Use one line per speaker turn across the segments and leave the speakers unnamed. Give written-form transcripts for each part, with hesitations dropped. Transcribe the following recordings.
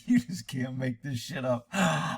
You just can't make this shit up. I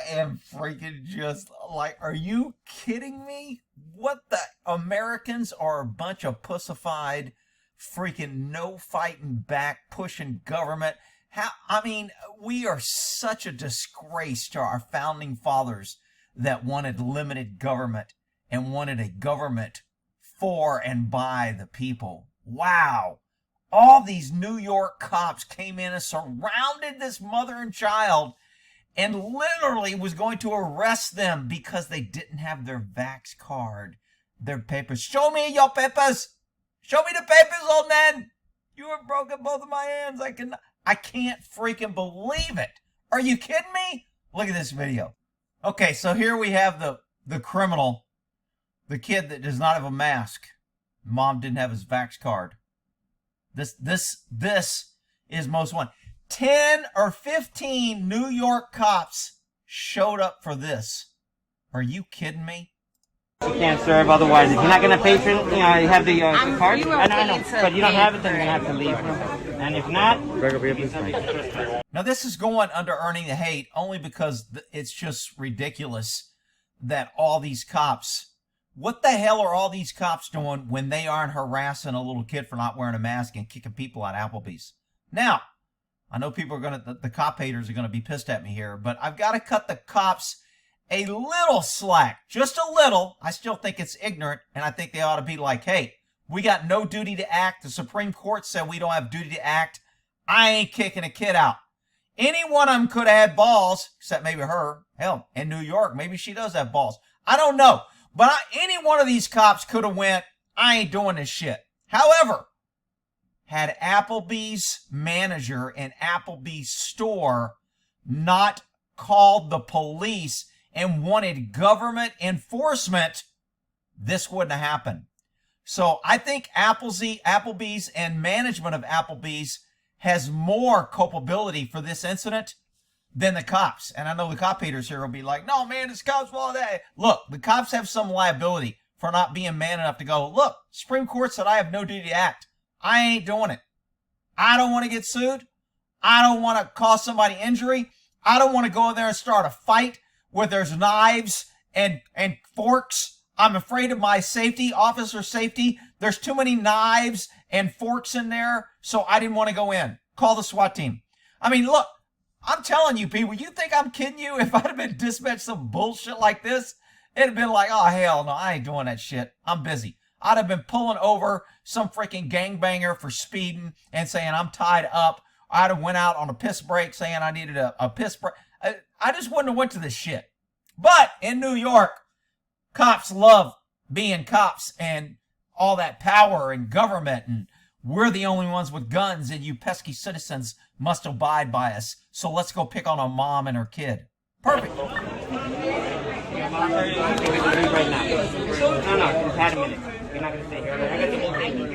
am freaking just like, are you kidding me? What the? Americans are a bunch of pussified, freaking no fighting back, pushing government. I mean, we are such a disgrace to our founding fathers that wanted limited government and wanted a government for and by the people. Wow. All these New York cops came in and surrounded this mother and child and literally was going to arrest them because they didn't have their vax card, their papers. Show me your papers. Show me the papers, old man. You have broken both of my hands. I can't freaking believe it. Are you kidding me? Look at this video. Okay, so here we have the criminal, the kid that does not have a mask. Mom didn't have his vax card. This is most wanted. 10 or 15 New York cops showed up for this. Are you kidding me?
You can't serve otherwise. If you're not going to pay for it, you have the card. I know, but you don't have it, then you're going to have to leave. And if not,
now this is going under earning the hate only because it's just ridiculous that all these cops. What the hell are all these cops doing when they aren't harassing a little kid for not wearing a mask and kicking people out of Applebee's? Now, I know people are the cop haters are going to be pissed at me here, but I've got to cut the cops a little slack, just a little. I still think it's ignorant, and I think they ought to be like, hey, we got no duty to act. The Supreme Court said we don't have duty to act. I ain't kicking a kid out. Any one of them could have had balls, except maybe her. Hell, in New York, maybe she does have balls. I don't know. But any one of these cops could have went, I ain't doing this shit. However, had Applebees Manager and Applebees store not called the police and wanted government enforcement, this wouldn't have happened. So I think Applebees and management of Applebees has more culpability for this incident than the cops. And I know the cop haters here will be like, no, man, it's cops' fault. Look, the cops have some liability for not being man enough to go, look, Supreme Court said I have no duty to act. I ain't doing it. I don't want to get sued. I don't want to cause somebody injury. I don't want to go in there and start a fight where there's knives and forks. I'm afraid of my safety, officer safety. There's too many knives and forks in there, so I didn't want to go in. Call the SWAT team. I mean, look, I'm telling you, people, you think I'm kidding you? If I'd have been dispatched some bullshit like this, it'd have been like, oh, hell no, I ain't doing that shit. I'm busy. I'd have been pulling over some freaking gangbanger for speeding and saying I'm tied up. I'd have went out on a piss break saying I needed a piss break. I just wouldn't have went to this shit. But in New York, cops love being cops and all that power and government, and we're the only ones with guns, and you pesky citizens must abide by us. So let's go pick on a mom and her kid. Perfect.
right now. No, just had a minute. You're not going to stay here. Okay? You do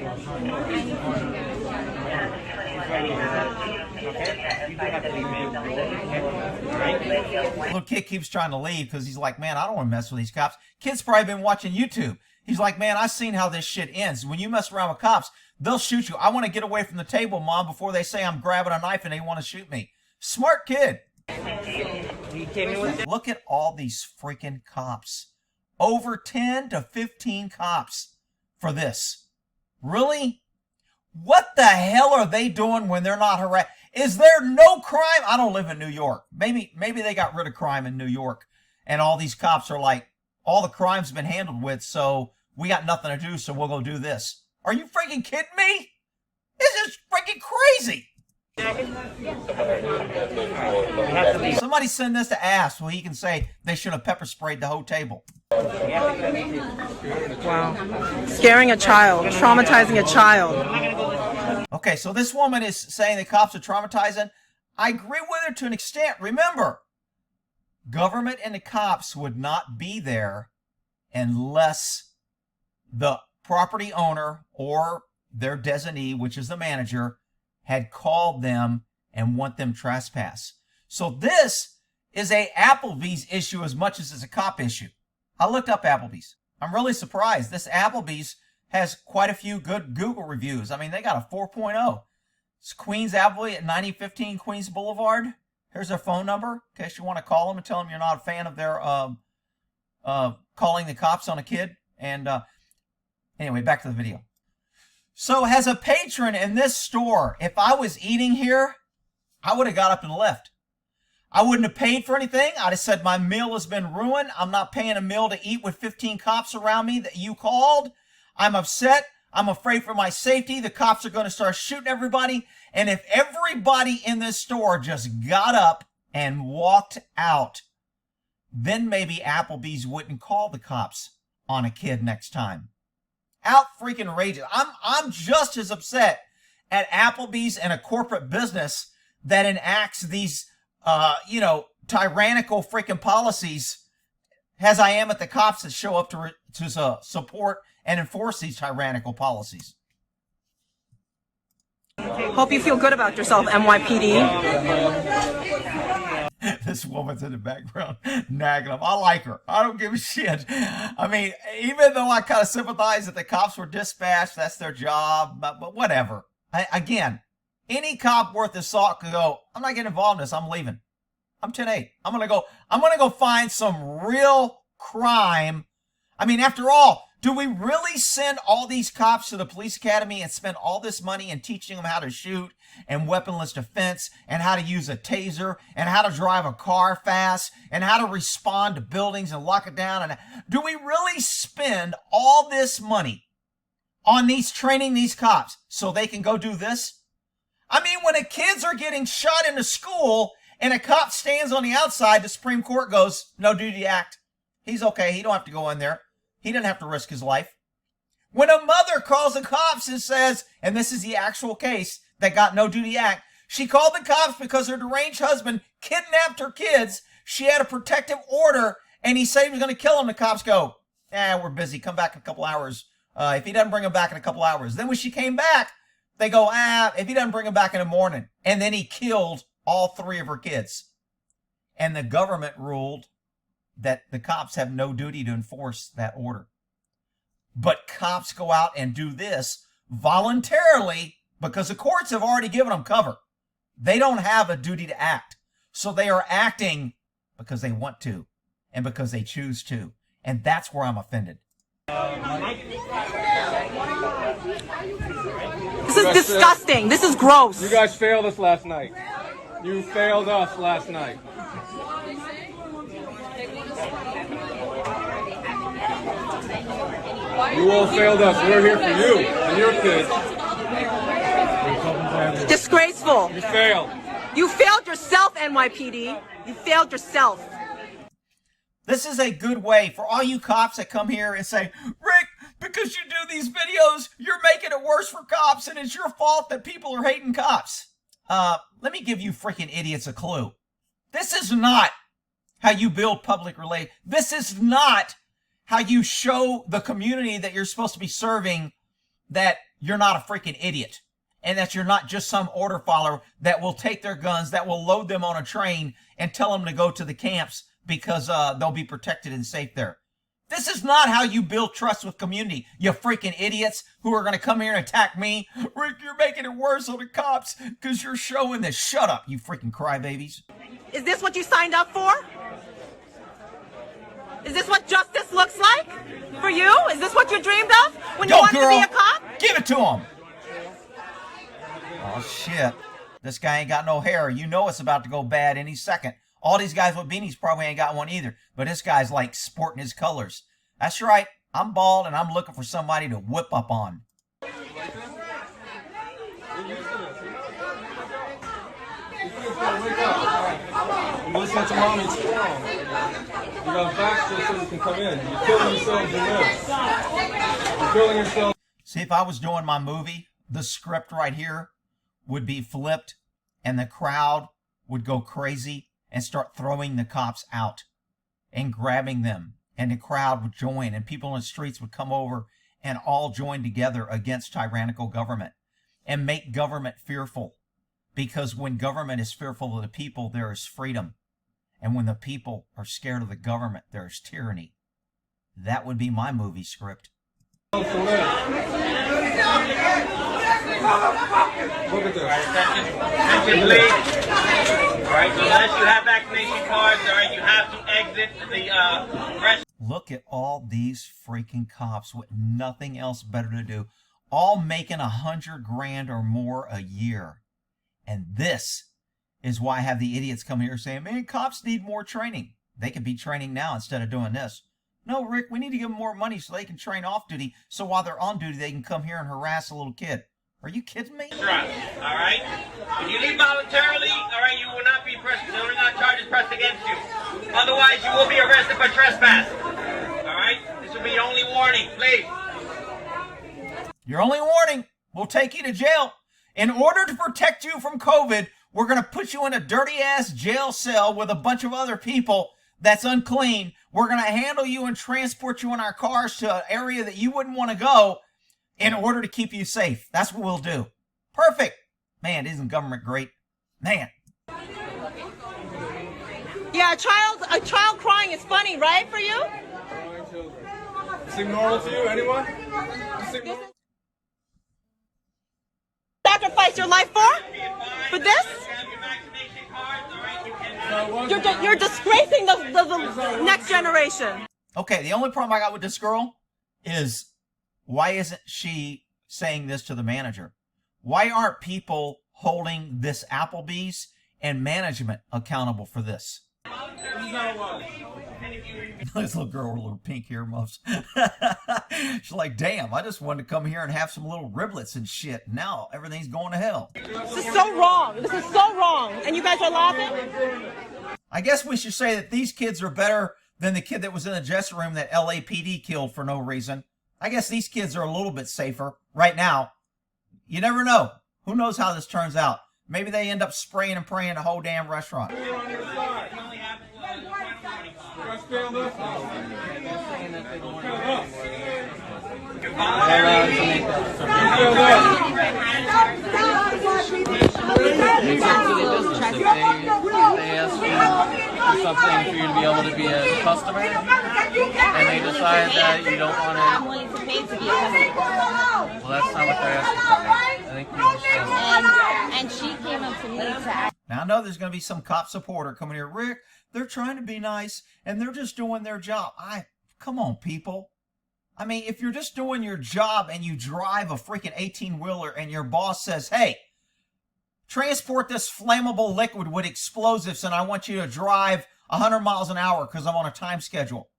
have to leave, man. Okay?
Little kid keeps trying to leave because he's like, man, I don't want to mess with these cops. Kid's probably been watching YouTube. He's like, man, I've seen how this shit ends. When you mess around with cops, they'll shoot you. I want to get away from the table, Mom, before they say I'm grabbing a knife and they want to shoot me. Smart kid. Look at all these freaking cops. Over 10 to 15 cops for this. Really? What the hell are they doing when they're not harassed? Is there no crime? I don't live in New York. Maybe they got rid of crime in New York and all these cops are like, all the crime's been handled with, so we got nothing to do, so we'll go do this. Are you freaking kidding me? This is freaking crazy. Somebody send this to Ass so he can say they should have pepper sprayed the whole table.
Wow. Scaring a child, traumatizing a child.
Okay, so this woman is saying the cops are traumatizing. I agree with her to an extent. Remember, government and the cops would not be there unless the property owner or their designee, which is the manager, had called them and want them trespass. So this is a Applebee's issue as much as it's a cop issue. I looked up Applebee's. I'm really surprised. This Applebee's has quite a few good Google reviews. I mean, they got a 4.0. It's Queens Applebee at 9015 Queens Boulevard. Here's their phone number in case you want to call them and tell them you're not a fan of their calling the cops on a kid. And anyway, back to the video. So as a patron in this store, if I was eating here, I would have got up and left. I wouldn't have paid for anything. I'd have said my meal has been ruined. I'm not paying a meal to eat with 15 cops around me that you called. I'm upset. I'm afraid for my safety. The cops are going to start shooting everybody. And if everybody in this store just got up and walked out, then maybe Applebee's wouldn't call the cops on a kid next time. Out freaking rages. I'm just as upset at Applebee's and a corporate business that enacts these, tyrannical freaking policies as I am at the cops that show up to support and enforce these tyrannical policies.
Hope you feel good about yourself, NYPD.
This woman's in the background nagging them. I like her. I don't give a shit. I mean, even though I kind of sympathize that the cops were dispatched, that's their job, but whatever. Again, any cop worth his salt could go, I'm not getting involved in this. I'm leaving. I'm 10-8. I'm going to go find some real crime. I mean, after all, do we really send all these cops to the police academy and spend all this money in teaching them how to shoot and weaponless defense and how to use a taser and how to drive a car fast and how to respond to buildings and lock it down? And do we really spend all this money on training these cops so they can go do this? I mean, when the kids are getting shot into school and a cop stands on the outside, the Supreme Court goes, no duty act. He's okay. He don't have to go in there. He didn't have to risk his life. When a mother calls the cops and says, and this is the actual case that got no duty act, she called the cops because her deranged husband kidnapped her kids. She had a protective order and he said he was going to kill him. The cops go, we're busy. Come back in a couple hours. If he doesn't bring him back in a couple hours. Then when she came back, they go, if he doesn't bring him back in the morning. And then he killed all 3 of her kids. And the government ruled that the cops have no duty to enforce that order. But cops go out and do this voluntarily because the courts have already given them cover. They don't have a duty to act. So they are acting because they want to and because they choose to. And that's where I'm offended.
This is disgusting. This is gross.
You guys failed us last night. You failed us last night. You all failed us. We're here for you and your kids.
Disgraceful.
You failed.
You failed yourself, NYPD. You failed yourself.
This is a good way for all you cops that come here and say, Rick, because you do these videos, you're making it worse for cops and it's your fault that people are hating cops. Let me give you freaking idiots a clue. This is not how you build public relations. This is not how you show the community that you're supposed to be serving that you're not a freaking idiot and that you're not just some order follower that will take their guns, that will load them on a train and tell them to go to the camps because they'll be protected and safe there. This is not how you build trust with community, you freaking idiots who are going to come here and attack me. Rick, you're making it worse on the cops because you're showing this. Shut up, you freaking crybabies.
Is this what you signed up for? Is this what justice looks like for you? Is this what you dreamed of when you wanted to be a cop?
Give it to him. Oh, shit. This guy ain't got no hair. You know it's about to go bad any second. All these guys with beanies probably ain't got one either. But this guy's like sporting his colors. That's right. I'm bald and I'm looking for somebody to whip up on.
Listen to mommy's strong. You got facts just so you can come in. You're killing yourselves in this. You're killing yourselves.
See, if I was doing my movie, the script right here would be flipped and the crowd would go crazy and start throwing the cops out and grabbing them. And the crowd would join and people in the streets would come over and all join together against tyrannical government and make government fearful. Because when government is fearful of the people, there is freedom. And when the people are scared of the government, there is tyranny. That would be my movie script.
Look at this.
Attention, please. All right, so unless you have vaccination cards, all right, you have to exit the rest.
Look at all these freaking cops with nothing else better to do, all making $100,000 or more a year. And this is why I have the idiots come here saying, man, cops need more training. They could be training now instead of doing this. No, Rick, we need to give them more money so they can train off duty, so while they're on duty, they can come here and harass a little kid. Are you kidding me?
All right? If you leave voluntarily, all right, you will not be pressed. There are not charges pressed against you. Otherwise, you will be arrested for trespass. All right? This will be your only warning, please.
Your only warning. We'll take you to jail. In order to protect you from COVID, we're going to put you in a dirty-ass jail cell with a bunch of other people that's unclean. We're going to handle you and transport you in our cars to an area that you wouldn't want to go in order to keep you safe. That's what we'll do. Perfect. Man, isn't government great? Man.
Yeah, a child crying is funny, right, for you?
Seem normal to you? Anyone?
Sacrifice your life for? For this? You're disgracing the next generation.
Okay, the only problem I got with this girl is, why isn't she saying this to the manager? Why aren't people holding this Applebee's and management accountable for this? This little girl with little pink earmuffs. She's like, damn, I just wanted to come here and have some little riblets and shit. Now everything's going to hell.
This is so wrong. This is so wrong. And you guys are laughing?
I guess we should say that these kids are better than the kid that was in the dressing room that LAPD killed for no reason. I guess these kids are a little bit safer right now. You never know. Who knows how this turns out? Maybe they end up spraying and praying the whole damn restaurant.
They ask you something for you to be able to be a customer, and they decide that you don't want to.
I'm willing to pay to be a customer.
Well, that's not what they're asking for. I think you understand.
And she came up to me to ask.
Now I know there's going to be some cop supporter coming here. Rick, they're trying to be nice and they're just doing their job. Come on, people. I mean, if you're just doing your job and you drive a freaking 18-wheeler and your boss says, hey, transport this flammable liquid with explosives and I want you to drive 100 miles an hour because I'm on a time schedule.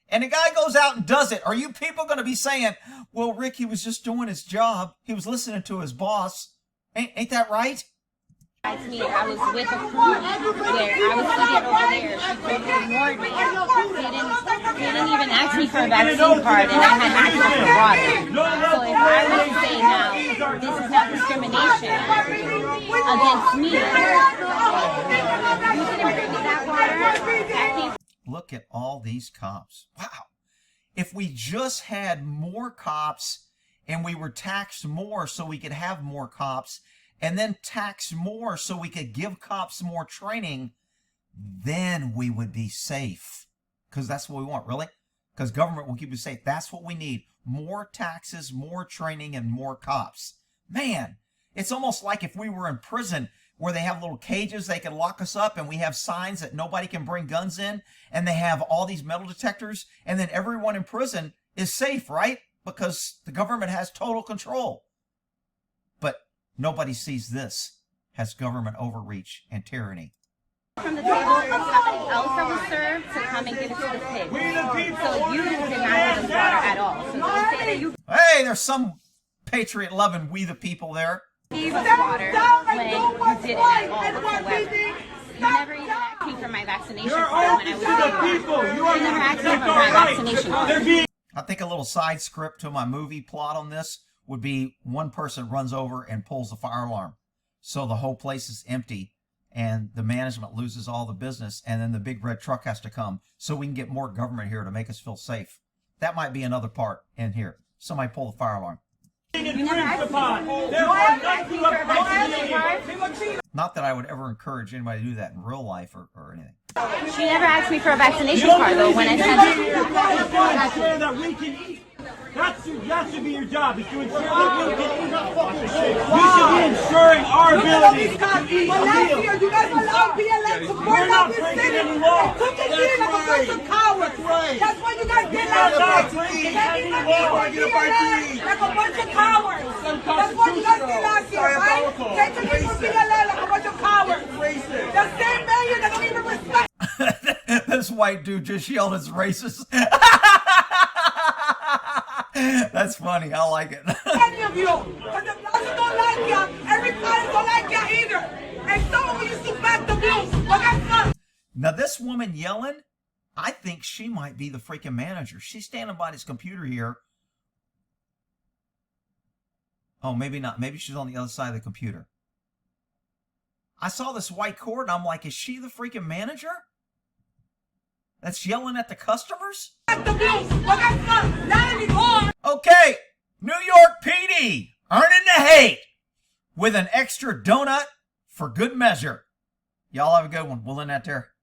And the guy goes out and does it. Are you people going to be saying, well, Rick, he was just doing his job. He was listening to his boss. Ain't that right?
To me, I was with a crew where I was seated over there. She totally ignored me. They didn't even ask me for a vaccine card, and I had access to water. So if I was to say now, this is not discrimination against me, you didn't bring me that water.
Look at all these cops. Wow. If we just had more cops and we were taxed more so we could have more cops, and then tax more so we could give cops more training, then we would be safe. Because that's what we want, really. Because government will keep you safe. That's what we need. More taxes, more training, and more cops. Man, it's almost like if we were in prison where they have little cages, they can lock us up, and we have signs that nobody can bring guns in, and they have all these metal detectors, and then everyone in prison is safe, right? Because the government has total control. But nobody sees this as government overreach and tyranny.
From the table of somebody else that was served to come and give it to the pig. So you did not give us water at all. So don't say that you
Hey, there's some patriot-loving we the people there.
gave us water when you didn't at all whatsoever. You never even asked me for my vaccination card when I was there. You never asked me for my vaccination card.
I think a little side script to my movie plot on this would be one person runs over and pulls the fire alarm. So the whole place is empty and the management loses all the business, and then the big red truck has to come so we can get more government here to make us feel safe. That might be another part in here. Somebody pull the fire alarm. Not that I would ever encourage anybody to do that in real life or anything.
She never asked me for a vaccination card though when I said
That should be your job, is to ensure that you should be ensuring our ability to eat a meal.
You guys allowed BLM to burn out this city.
Any law.
Took it here like a bunch of cowards. That's what you guys did last night. Taking the BLM like a bunch of cowards. That's what you guys did last year, right? Taking it from BLM like a bunch of cowards. The same mayor that don't even respect.
This white dude just yelled it's racist. That's funny. I like it.
Any of you, because the blacks don't like ya, everybody don't like ya either. And some of you used to back the bills, but that's not.
Now this woman yelling, I think she might be the freaking manager. She's standing by this computer here. Oh, maybe not. Maybe she's on the other side of the computer. I saw this white cord and I'm like, is she the freaking manager? That's yelling at the customers? Okay, New York PD, earning the hate with an extra donut for good measure. Y'all have a good one. We'll end that there.